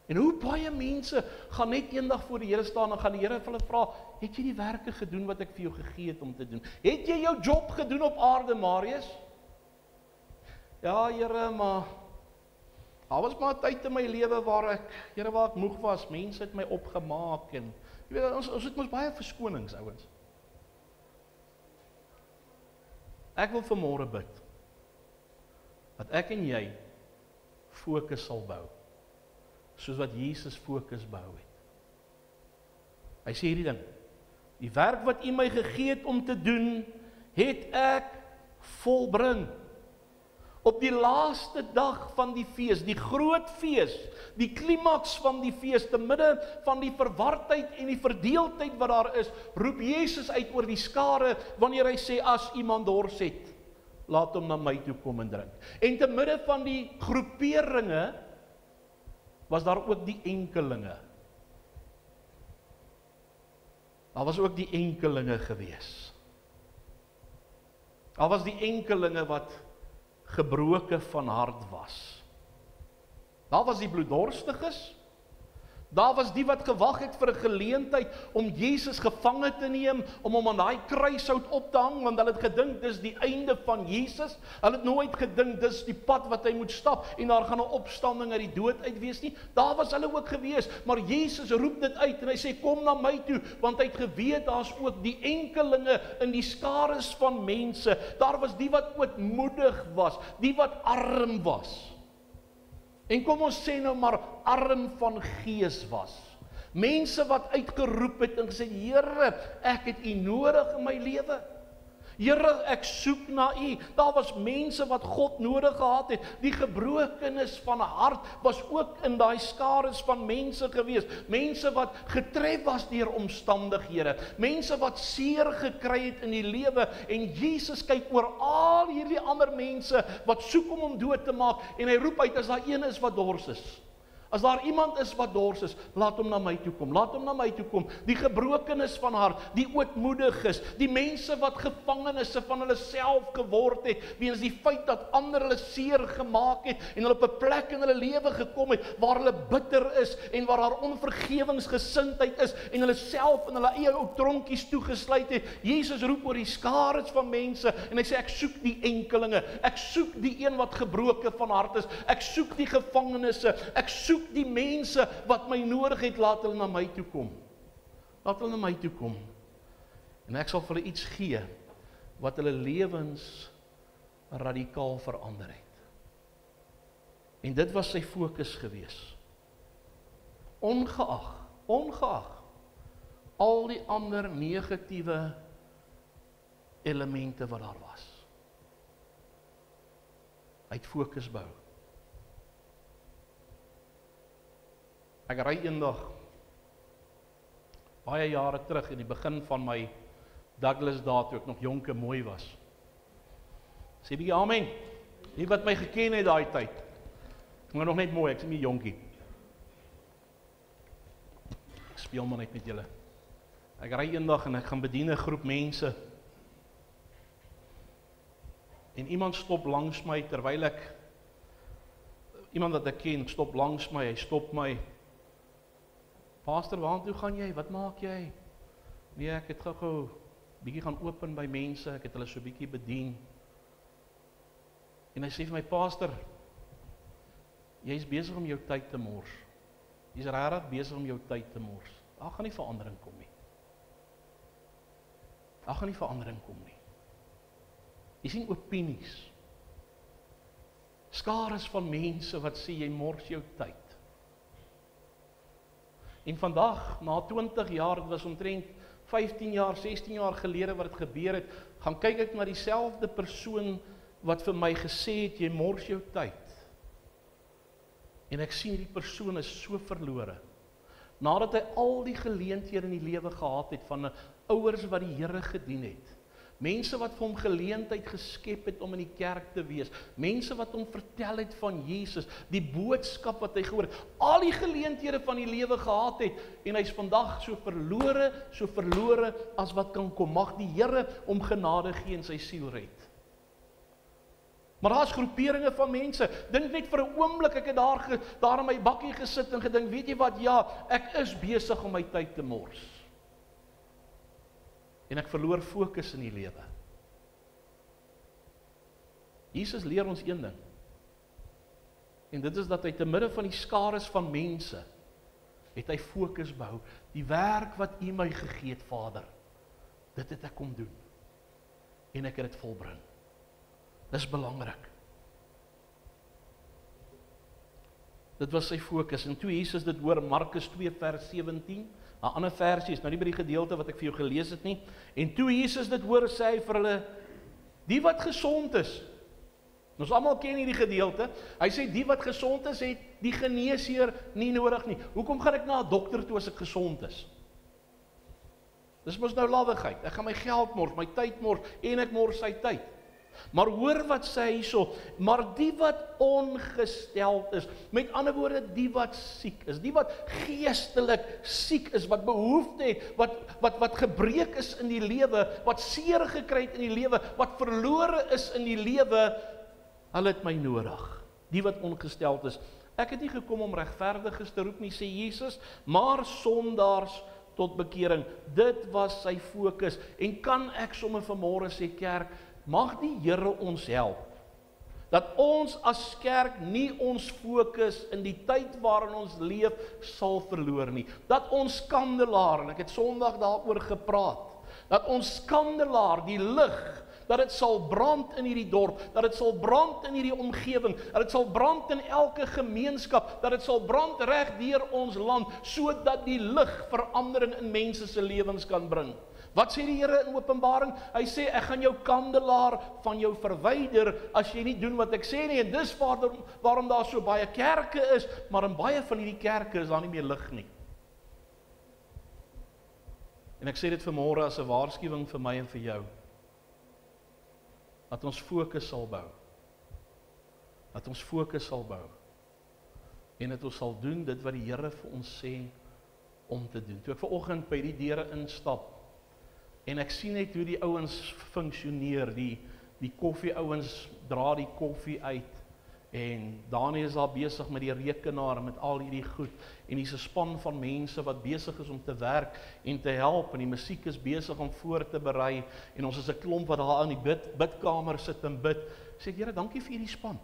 En hoe baie mense gaan net eendag voor die Here staan en gaan die Here vir hulle vra, het jy die werke gedoen wat ek vir jou gegee het om te doen? Het jy jou job gedoen op aarde, Marius? Ja, Here, maar daar was maar 'n tyd in my lewe waar ek moeg was, mense het my opgemaak en jy weet ons het mos baie verskonings, ouens. Ek wil vanmôre bid dat ek en jy fokus sal bou, soos wat Jesus fokus bou het. Hy sê hierdie ding, die werk wat U my gegee het om te doen, het ek volbring. Op die laaste dag van die fees, die groot fees, die klimaks van die fees, te midde van die verwardheid en die verdeeldheid wat daar is, roep Jesus uit oor die skare, wanneer hy sê, as iemand dors het, laat hom na my toe kom en drink. En te midde van die groeperinge, was daar ook die enkelinge. Daar was ook die enkelinge gewees. Daar was die enkelinge wat gebroke van hart was. Daar was die bloeddorstiges, daar was die wat gewag het vir 'n geleentheid om Jesus gevange te neem, om hom aan daai kruishout op te hang, want hulle het gedink dis die einde van Jesus. Hulle het nooit gedink dis die pad wat hy moet stap en daar gaan 'n opstanding uit die dood uit wees nie. Daar was hulle ook gewees, maar Jesus roep dit uit en hy sê kom na my toe, want hy het geweet daar's ook die enkelinge in die skares van mense. Daar was die wat ootmoedig was, die wat arm was. En kom ons sê nou maar arm van gees was. Mense wat uitgeroep het en gesê, Here, ek het U nodig in my lewe. Here, ek soek na U. Daar was mense wat God nodig gehad het. Die gebrokenes van hart was ook in daai skares van mense gewees. Mense wat getref was deur omstandighede. Mense wat seer gekry het in die lewe. En Jesus kyk oor al hierdie ander mense wat soek om hom dood te maak. En hy roep uit, as daar een is wat dors is. As daar iemand is wat dors is, laat hom na my toe kom. Laat hom na my toe kom. Die gebrokenes van hart, die ootmoediges, die mense wat gevangenisse van hulle self geword het, weens die feit dat ander hulle seer gemaak het en hulle op 'n plek in hulle lewe gekom het waar hulle bitter is en waar daar onvergewensgesindheid is en hulle self in hulle eie ou tronkies toegesluit het. Jesus roep oor die skares van mense en hy sê ek soek die enkelinge. Ek soek die een wat gebroken van hart is. Ek soek die gevangenisse. Ek soek die mense wat my nodig het, laat hulle na my toe kom. Laat hulle na my toe kom. En ek sal vir hulle iets gee, wat hulle lewens radikaal verander het. En dit was sy fokus gewees. Ongeag, al die ander negatiewe elemente wat daar was. Hy het fokus bou. Ek ry eendag, baie jare terug, in die begin van my Douglas dae, toe ek nog jonk en mooi was. Sê bietjie amen. Die wat my geken het daai tyd. Ek was nog net mooi, ek is nie jonkie. Ek speel maar net met julle. Ek ry eendag en ek gaan bedien 'n groep mense. En iemand stop langs my, terwyl iemand wat ek ken, stop langs my, hy stop my. Pastor, waartoe gaan jy? Wat maak jy? Nee, ek het gou bietjie gaan open by mense, ek het hulle so bietjie bedien. En hy sê vir my, Pastor, jy is besig om jou tyd te mors. Jy is regtig besig om jou tyd te mors. Daar gaan nie verandering kom nie. Daar gaan nie verandering kom nie. Jy sien opinies. Skares van mense wat sê jy mors jou tyd. En vandag, na 20 jaar, dit was omtrent 15 jaar, 16 jaar gelede wat dit gebeur het, gaan kyk ek na dieselfde persoon wat vir my gesê het, jy mors jou tyd. En ek sien die persoon is so verlore. Nadat hy al die geleenthede in die lewe gehad het van ouers wat die Here gedien het. Mense wat vir hom geleentheid geskep het om in die kerk te wees. Mense wat hom vertel het van Jesus, die boodskap wat hy gehoor het. Al die geleenthede van die lewe gehad het en hy's vandag so verlore as wat kan kom. Mag die Here hom genade gee en sy siel red. Maar daar's groeperinge van mense. Dink net vir 'n oomblik, ek het daar in my bakkie gesit en gedink, weet jy wat? Ja, ek is besig om my tyd te mors. En ek verloor fokus in die lewe. Jesus leer ons een ding. En dit is dat hy te midde van die skares van mense, het hy fokus behou. Die werk wat U my gegee het, Vader, dit het ek kom doen. En ek het dit volbring. Dis belangrik. Dit was sy fokus. En toe Jesus dit hoor, Markus 2 vers 17, 'n ander versie is nou nie by die gedeelte wat ek vir jou gelees het nie. En toe Jesus dit hoor, sê hy vir hulle, die wat gesond is. Ons almal ken hierdie gedeelte. Hy sê die wat gesond is, het die geneesheer nie nodig nie. Hoekom gaan ek na 'n dokter toe as ek gesond is? Dis mos nou lawwigheid. Ek gaan my geld mors, my tyd mors en ek mors sy tyd. Maar hoor wat sê hy hierso, maar die wat ongesteld is, met ander woorde die wat siek is, die wat geestelik siek is, wat behoefte het, wat gebreek is in die lewe, wat seer gekry het in die lewe, wat verlore is in die lewe, hulle het my nodig. Die wat ongesteld is. Ek het nie gekom om regverdiges te roep nie, sê Jesus, maar sondaars tot bekering. Dit was sy fokus. En kan ek sommer vanmôre sê, kerk, mag die Here ons help, dat ons as kerk nie ons fokus in die tyd waarin ons leef sal verloor nie. Dat ons kandelaar, en ek het Sondag daaroor gepraat, dat ons kandelaar, die lig, dat dit sal brand in hierdie dorp, dat dit sal brand in hierdie omgewing, dat dit sal brand in elke gemeenskap, dat dit sal brand reg deur ons land, sodat die lig verandering in mense se lewens kan bring. Wat sê die Here in Openbaring? Hy sê, ek gaan jou kandelaar van jou verwyder, as jy nie doen wat ek sê nie, en dis waarom daar so baie kerke is, maar in baie van hierdie kerke is daar nie meer lig nie. En ek sê dit vanmôre as 'n waarskuwing vir my en vir jou, dat ons fokus sal bou. Dat ons fokus sal bou. En dat ons sal doen dit wat die Here vir ons sê om te doen. Toe ek vanoggend by die deure instap, en ek sien net hoe die ouens funksioneer, die koffieouens dra die koffie uit, en Daniel is daar besig met die rekenaar, met al hierdie goed, en hier's 'n span van mense wat besig is om te werk en te help, en die musiek is besig om voor te berei, en ons is 'n klomp wat daar in die bidkamer sit en bid. Sê ek, Here, dankie vir hierdie span.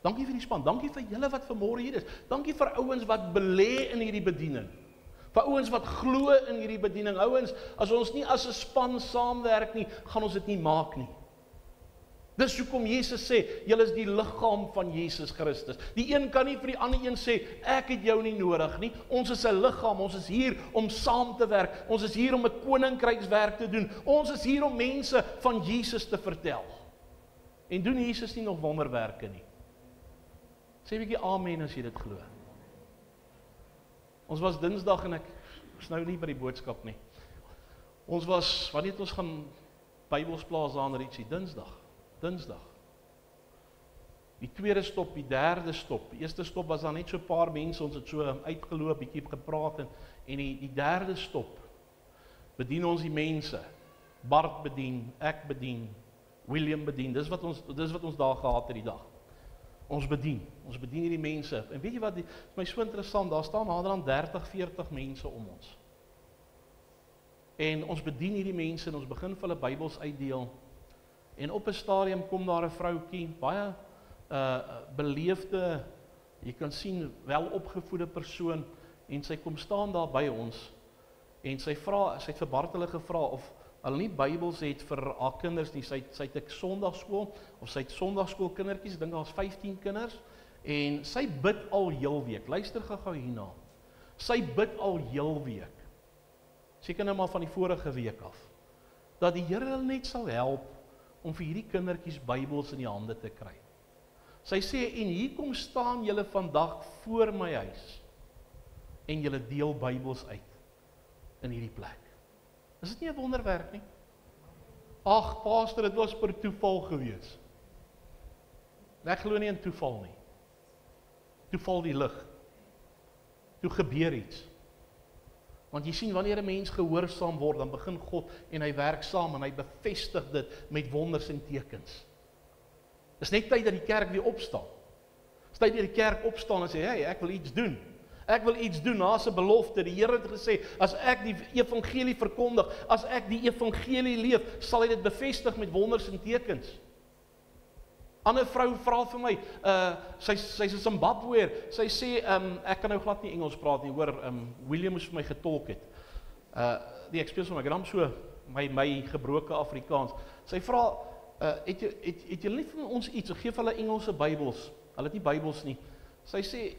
Dankie vir die span, dankie vir julle wat vanmôre hier is. Dankie vir ouens wat belê in hierdie bediening. Vir ouens wat glo in hierdie bediening. Ouens, as ons nie as 'n span saamwerk nie, gaan ons dit nie maak nie. Dis hoekom Jesus sê, julle is die liggaam van Jesus Christus. Die een kan nie vir die ander een sê, ek het jou nie nodig nie. Ons is 'n liggaam, ons is hier om saam te werk. Ons is hier om 'n koninkrykswerk te doen. Ons is hier om mense van Jesus te vertel. En doen Jesus nie nog wonderwerke nie? Sê 'n bietjie amen as jy dit glo. Ons was Dinsdag en ek is nou nie by die boodskap nie. Ons was, wanneer het ons gaan Bybels plaas aan Richie? Dinsdag. Die tweede stop, die derde stop. Die eerste stop was daar net so 'n paar mense, ons het so uitgeloop, bietjie gepraat en die derde stop bedien ons die mense. Bart bedien, ek bedien, William bedien. Dis wat ons daar gehad het die dag. Ons bedien hierdie mense. En weet jy wat, my so interessant, daar staan nader aan 30, 40 mense om ons. En ons bedien hierdie mense en ons begin vir hulle Bybels uitdeel. En op 'n stadium kom daar 'n vroutjie, baie beleefde, jy kan sien welopgevoede persoon, en sy kom staan daar by ons en sy het vir Bart hulle gevra of hulle nie Bybels het vir haar kinders nie. Sy het 'n Sondagskool of sy het Sondagskoolkindertjies, ek dink daar's 15 kinders, en sy bid al heel week. Luister gou hierna. Sy bid al heel week. Seker nou maar van die vorige week af, dat die Here hulle net sal help om vir hierdie kindertjies Bybels in die hande te kry. Sy sê, en hier kom staan julle vandag voor my huis, en julle deel Bybels uit in hierdie plek. Is dit nie 'n wonderwerk nie? Ag, pastor, dit was per toeval gewees. Ek glo nie in toeval nie. Toe val die lig. Toe gebeur iets. Want jy sien, wanneer 'n mens gehoorsaam word, dan begin God en hy werk saam en hy bevestig dit met wonders en tekens. Dis net tyd dat die kerk weer opstaan. Dis tyd dat die kerk opstaan en sê, hey, ek wil iets doen. Ek wil iets doen, daar's 'n belofte. Die Here het gesê, as ek die evangelie verkondig, as ek die evangelie leef, sal hy dit bevestig met wonders en tekens. Ander vrou vra vir my, sy's 'n Zimbabweër, sy sê, ek kan nou glad nie Engels praat nie, hoor, William moes vir my getolk het. Ek speel so my gram so, my gebroke Afrikaans. Sy vra, het julle nie vir ons iets, geef hulle Engelse Bybels, hulle het nie Bybels nie. Sy sê,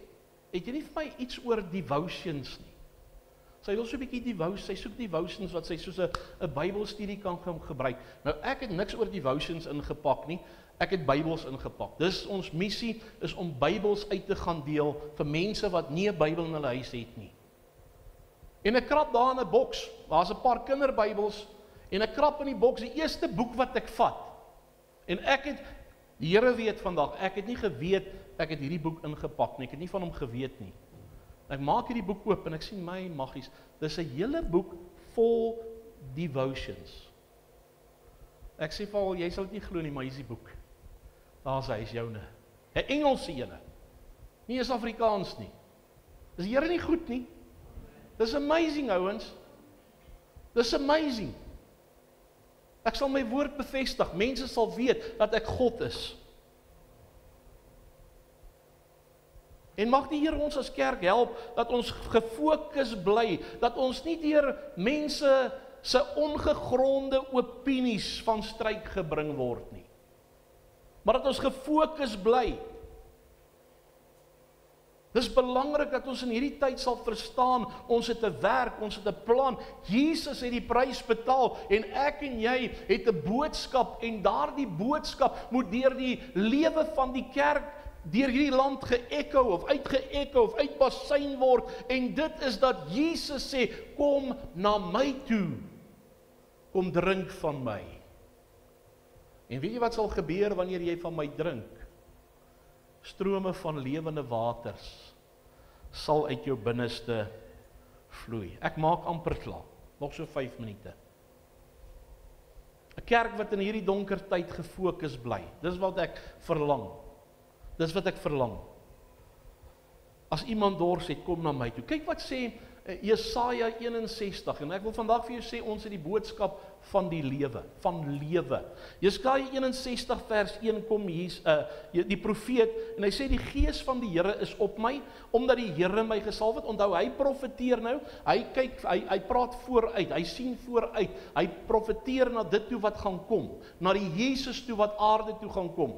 het jy nie vir my iets oor devotions nie? Sy wil so 'n bietjie devotions, sy soek devotions wat sy soos 'n Bybelstudie kan gebruik. Nou ek het niks oor devotions ingepak nie. Ek het Bybels ingepak. Dis ons missie, is om Bybels uit te gaan deel vir mense wat nie 'n Bybel in hulle huis het nie. En ek krap daar in 'n boks, daar's 'n paar kinderbybels, en ek krap in die boks die eerste boek wat ek vat. En ek het, die Here weet vandag, ek het nie geweet, ek het hierdie boek ingepak nie, ek het nie van hom geweet nie. Ek maak hierdie boek oop en ek sien my maggies, dis 'n hele boek vol devotions. Ek sê vir al, jy sal dit nie glo nie, maar hier is die boek. Daar's hy, is joune. 'n Engelse ene. Nie eens Afrikaans nie. Dis die Here nie goed nie? Dis amazing, ouens. Dis amazing. Ek sal my woord bevestig. Mense sal weet dat ek God is. En mag die Here ons as kerk help, dat ons gefokus bly, dat ons nie deur mense se ongegronde opinies van stryk gebring word nie. Maar dat ons gefokus bly. Dis belangrik dat ons in hierdie tyd sal verstaan, ons het 'n werk, ons het 'n plan. Jesus het die prys betaal en ek en jy het 'n boodskap en daardie boodskap moet deur die lewe van die kerk deur hierdie land geëcho of uitbasuin word en dit is dat Jesus sê, kom na my toe. Kom drink van my. En weet jy wat sal gebeur wanneer jy van my drink? Strome van lewende waters sal uit jou binneste vloei. Ek maak amper klaar, nog so 5 minute. 'n Kerk wat in hierdie donker tyd gefokus bly, dis wat ek verlang. Dis wat ek verlang. As iemand dors het, kom na my toe. Kyk wat sê Jesaja 61, en ek wil vandag vir jou sê, ons het die boodskap van die lewe, Jesaja 61 vers 1 kom hier, die profeet, en hy sê, die gees van die Here is op my, omdat die Here my gesalf het. Onthou, hy profeteer nou, hy praat vooruit, hy sien vooruit, hy profeteer na dit toe wat gaan kom, na die Jesus toe wat aarde toe gaan kom.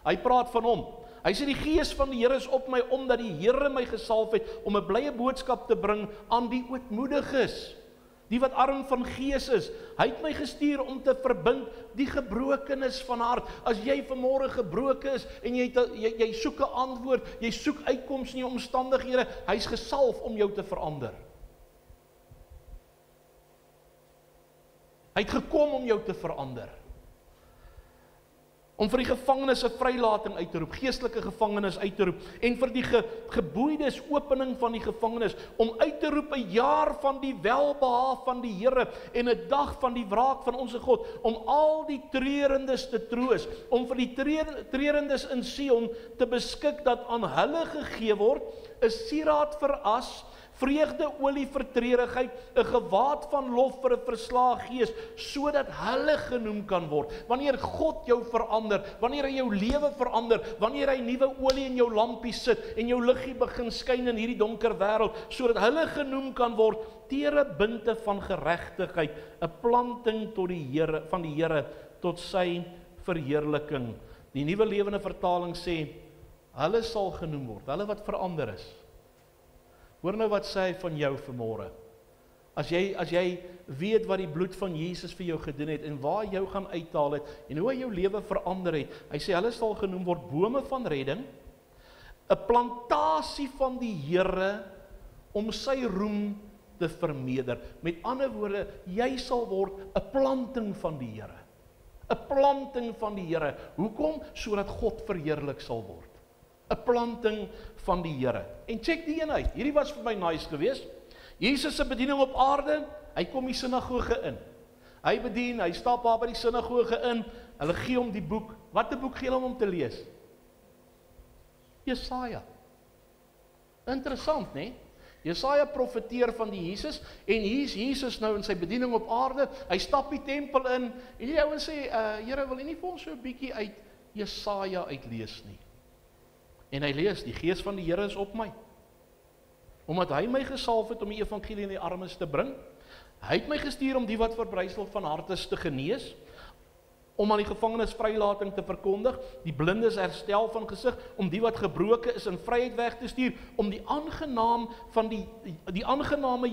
Hy praat van hom. Hy sê die gees van die Here is op my, omdat die Here my gesalf het, om 'n blye boodskap te bring aan die ootmoediges, die wat arm van gees is. Hy het my gestuur om te verbind die gebrokenes van hart. As jy vanmôre gebroken is, en jy soek 'n antwoord, jy soek uitkoms in jou omstandighede, hy's gesalf om jou te verander. Hy het gekom om jou te verander. Om vir die gevangenes 'n vrylating uit te roep, geestelike gevangenes uit te roep, en vir die geboeides opening van die gevangenes, om uit te roep 'n jaar van die welbehaag van die Here, en 'n dag van die wraak van ons God, om al die treurendes te troos, om vir die treurendes in Sion te beskik, dat aan hulle gegee word, 'n sieraad vir as, vreugdeolie vir treurigheid, 'n gewaad van lof vir 'n verslae gees, sodat hulle genoem kan word. Wanneer God jou verander, wanneer hy jou lewe verander, wanneer hy nuwe olie in jou lampie sit, en jou liggie begin skyn in hierdie donker wêreld, sodat hulle genoem kan word, tere binte van geregtigheid, 'n planting tot die Here, van die Here, tot sy verheerliking. Die Nuwe Lewende Vertaling sê, hulle sal genoem word, hulle wat verander is. Hoor nou wat sê hy van jou vanmôre. As jy weet wat die bloed van Jesus vir jou gedoen het, en waar jou gaan uithaal het, en hoe hy jou lewe verander het, hy sê, hulle sal genoem word bome van redding, 'n plantasie van die Here, om sy roem te vermeerder. Met ander woorde, jy sal word 'n planting van die Here. 'n Planting van die Here. Hoekom? Sodat God verheerlik sal word. 'n Planting van die Here. En check die een uit. Hierdie was vir my nice geweest. Jesus se bediening op aarde, hy kom die sinagoge in. Hy bedien, hy stap daar by die sinagoge in, hulle gee hom die boek. Wat 'n boek gee hulle hom om te lees? Jesaja. Interessant, né? Jesaja profeteer van die Jesus, en hier is Jesus nou in sy bediening op aarde, hy stap die tempel in, en die ouens sê, Here, wil jy nie vir ons so 'n bietjie uit Jesaja uitlees nie? En hy lees, die Gees van die Here is op my, omdat hy my gesalf het om die evangelie in die armes te bring. Hy het my gestuur om die wat verbrysel van hart is te genees, om aan die gevangenes vrylating te verkondig, die blindes herstel van gesig, om die wat gebroken is in vryheid weg te stuur, om die aangename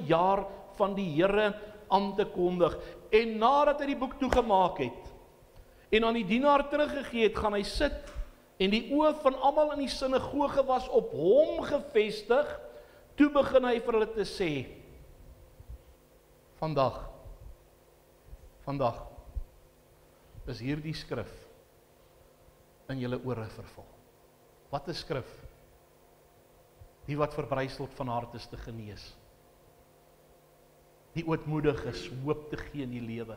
jaar van die Here aan te kondig. En nadat hy die boek toegemaak het, en aan die dienaar teruggegee het, gaan hy sit, en die oë van almal in die sinagoge was op hom gevestig. Toe begin hy vir hulle te sê, vandag is hierdie skrif in julle ore vervul. Wat is skrif? Die wat verbryseld van hart is te genees. Die ootmoedig is, hoop te gee in die lewe.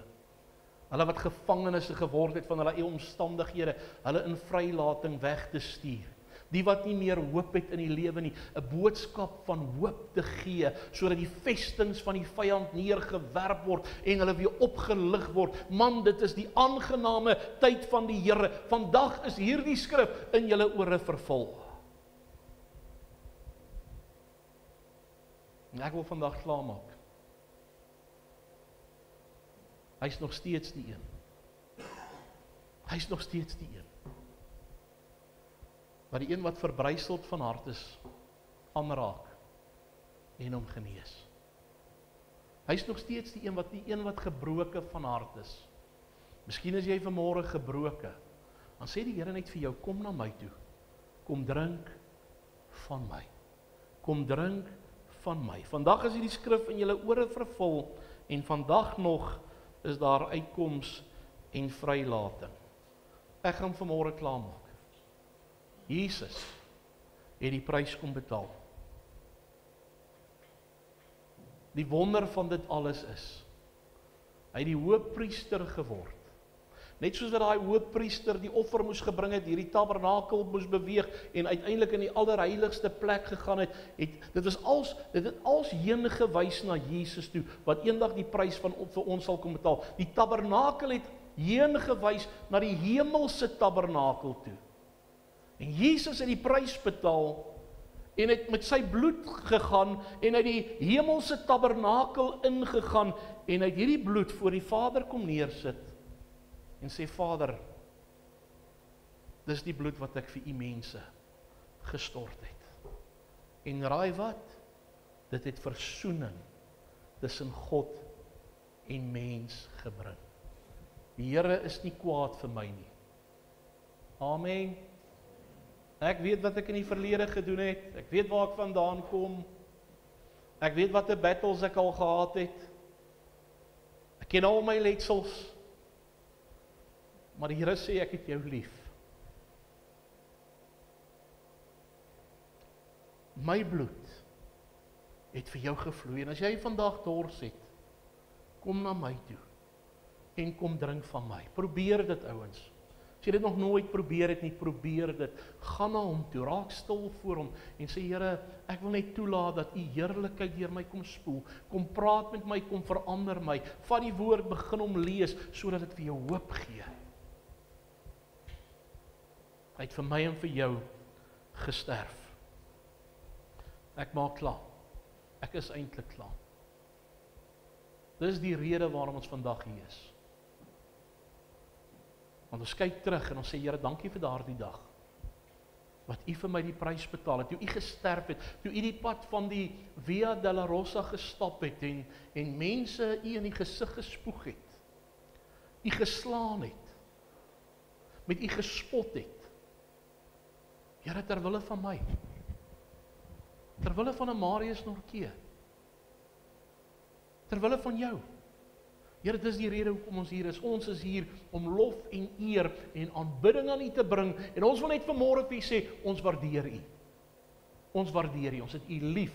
Hulle wat gevangenes geword het van hulle eie omstandighede, hulle in vrylating weg te stuur. Die wat nie meer hoop het in die lewe nie, 'n boodskap van hoop te gee, sodat die vestings van die vyand neergewerp word, en hulle weer opgelig word. Man, dit is die aangename tyd van die Here. Vandag is hierdie skrif in julle ore vervul. En ek wil vandag klaarmaak. Hy is nog steeds die een. Hy is nog steeds die een. Maar die een wat verbryseld van hart is, aanraak en hom genees. Hy is nog steeds die een wat gebroken van hart is. Miskien is jy vanmôre gebroken, dan sê die Here net vir jou, kom na my toe. Kom drink van my. Kom drink van my. Vandag is hierdie skrif in julle ore vervul, en vandag nog is daar uitkoms en vrylating. Ek gaan vanmôre klaarmaak. Jesus het die prys kom betaal. Die wonder van dit alles is, hy het die hoëpriester geword. Net soos wat daai hoëpriester die offer moes gebring het, hierdie tabernakel moes beweeg, en uiteindelik in die allerheiligste plek gegaan het, dit het als heen gewys na Jesus toe, wat eendag die prys vir ons sal kom betaal. Die tabernakel het heen gewys na die hemelse tabernakel toe. En Jesus het die prys betaal, en het met sy bloed gegaan, en uit die hemelse tabernakel ingegaan, en uit hierdie bloed voor die Vader kom neersit, en sê, Vader, dis die bloed wat ek vir u mense gestort het. En raai wat? Dit het versoening tussen God en mens gebring. Die Here is nie kwaad vir my nie. Amen. Ek weet wat ek in die verlede gedoen het, ek weet waar ek vandaan kom, ek weet wat 'n battles ek al gehad het, ek ken al my letsels, maar die Here sê, ek het jou lief. My bloed het vir jou gevloei, en as jy vandag dors het, kom na my toe, en kom drink van my. Probeer dit, ouens. As jy dit nog nooit probeer het nie, probeer dit. Gaan na hom toe, raak stil voor hom, en sê, Here, ek wil net toelaat dat u heerlikheid deur my kom spoel. Kom praat met my, kom verander my. Vat die woord, begin hom lees, sodat dit vir jou hoop gee. Hy het vir my en vir jou gesterf. Ek maak klaar. Ek is eintlik klaar. Dis die rede waarom ons vandag hier is. Want ons kyk terug en ons sê, Here, dankie vir daardie dag, wat u vir my die prys betaal het, toe u gesterf het, toe u die pad van die Via Dolorosa gestap het, en mense u in die gesig gespoeg het, u geslaan het, met u gespot het. Here, terwille van my, terwille van 'n Marius Norkee, terwille van jou. Here, dit is die rede hoekom ons hier is. Ons is hier om lof en eer en aanbidding aan u te bring, en ons wil net vanmôre vir u sê, ons waardeer u. Ons waardeer u, ons het u lief,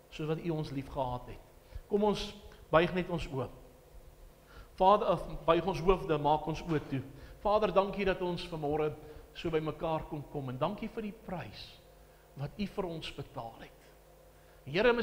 soos wat u ons lief gehad het. Kom ons buig net ons oop. Vader, buig ons hoofde, maak ons oë toe. Vader, dankie dat ons vanmôre so by mekaar kon kom en dankie vir die prys wat U vir ons betaal het. Here,